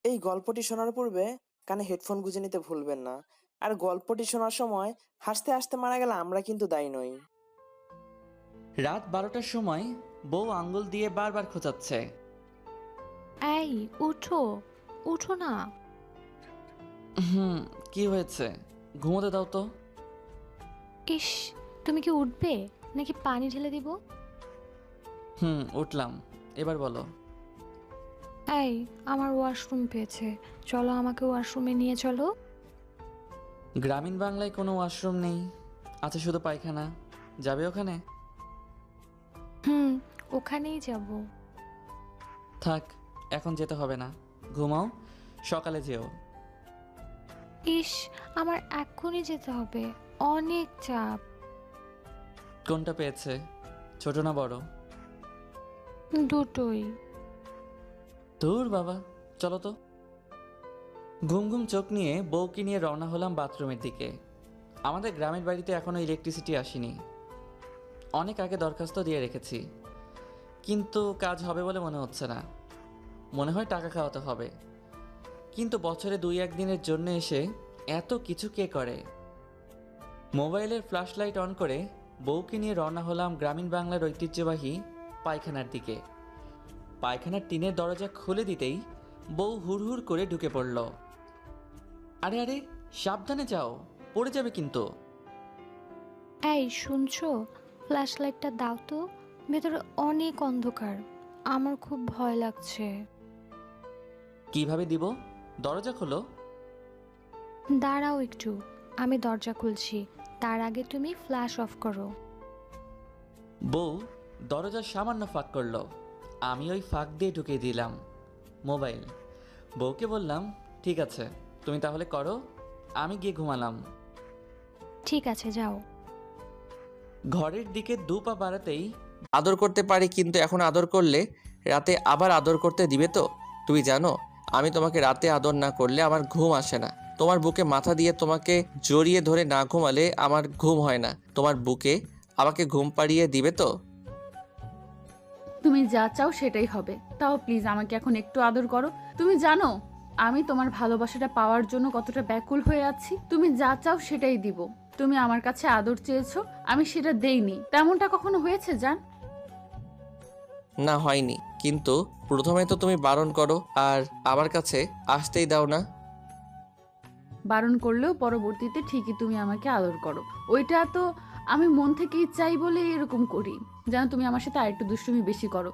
এই গল্পটি শোনার পূর্বে কানে হেডফোন গুঁজে নিতে ভুলবেন না। আর গল্পটি শোনার সময় হাসতে হাসতে মারা গেলে আমরা কিন্তু দায়ী নই। রাত 12টার সময় বউ আঙ্গুল দিয়ে বারবার খোঁচাচ্ছে। এই উঠো, উঠো না। হুম, কি হয়েছে? ঘুমোতে দাও তো। ইস, তুমি কি উঠবে নাকি পানি ঢেলে দিব? উঠলাম। এবার বলো। এই, আমার ওয়াশরুম পেয়েছে, চলো আমাকে ওয়াশরুমে নিয়ে চলো। গ্রামীণ বাংলায় কোনো ওয়াশরুম নেই, আছে শুধু পায়খানা। যাবে ওখানে? হুম, ওখানেই যাব। থাক, এখন যেতে হবে না, ঘুমাও, সকালে যেও। ইস, আমার এক্ষুনি যেতে হবে, অনেক চাপ। কোনটা পেয়েছে, ছোট না বড়? দুটোই। দূর বাবা, চলো তো। ঘুম ঘুম চোখ নিয়ে বউকে নিয়ে রওনা হলাম বাথরুমের দিকে। আমাদের গ্রামের বাড়িতে এখনও ইলেকট্রিসিটি আসেনি। অনেক আগে দরখাস্ত দিয়ে রেখেছি, কিন্তু কাজ হবে বলে মনে হচ্ছে না। মনে হয় টাকা খাওয়াতে হবে, কিন্তু বছরে 2-1 দিনের জন্য এসে এত কিছু কে করে? মোবাইলের ফ্ল্যাশ লাইট অন করে বউকে নিয়ে রওনা হলাম গ্রামীণ বাংলার ঐতিহ্যবাহী পায়খানার দিকে। পায়খানার টিনের দরজা খুলে দিতেই বউ হুড়হুড় করে ঢুকে পড়ল। আরে আরে, সাবধানে যাও, পড়ে যাবে কিন্তু। এই শুনছো, ফ্ল্যাশ লাইটটা দাও তো, ভেতরে অনেক অন্ধকার, আমার খুব ভয় লাগছে। কিভাবে দিব? দরজা খোলো। দাঁড়াও একটু, আমি দরজা খুলছি, তার আগে তুমি ফ্ল্যাশ অফ করো। বউ দরজার সামান্য ফাঁক করলো, আমি ওই ফাঁক দিয়ে ঢুকিয়ে দিলাম মোবাইল। বউকে বললাম, ঠিক আছে, তুমি তাহলে করো, আমি গিয়ে ঘুমালাম। ঠিক আছে, যাও। ঘরের দিকে 2 পা বাড়াতেই আদর করতে পারি, কিন্তু এখন আদর করলে রাতে আবার আদর করতে দিবে তো? তুমি জানো, আমি তোমাকে রাতে আদর না করলে আমার ঘুম আসে না। তোমার বুকে মাথা দিয়ে তোমাকে জড়িয়ে ধরে না ঘুমালে আমার ঘুম হয় না। তোমার বুকে আমাকে ঘুম পাড়িয়ে দিবে তো? তুমি যা চাও সেটাই হবে, তাও প্লিজ আমাকে এখন একটু আদর করো। তুমি জানো আমি তোমার ভালোবাসাটা পাওয়ার জন্য কতটা ব্যাকুল হয়ে আছি। তুমি যা চাও সেটাই দিব। তুমি আমার কাছে আদর চেয়েছো, আমি সেটা দেইনি, তেমনটা কখনো হয়েছে জান? না, হয়নি, কিন্তু প্রথমে তো তুমি বারণ করো আর আমার কাছে আসতেই দাও না। বারণ করলেও পরবর্তীতে ঠিকই তুমি আমাকে আদর করো। ওইটা তো আমি মন থেকেই চাই বলে এরকম করি। জানো তুমি আমার সাথে আরেকটু দুষ্টুমি বেশি করো।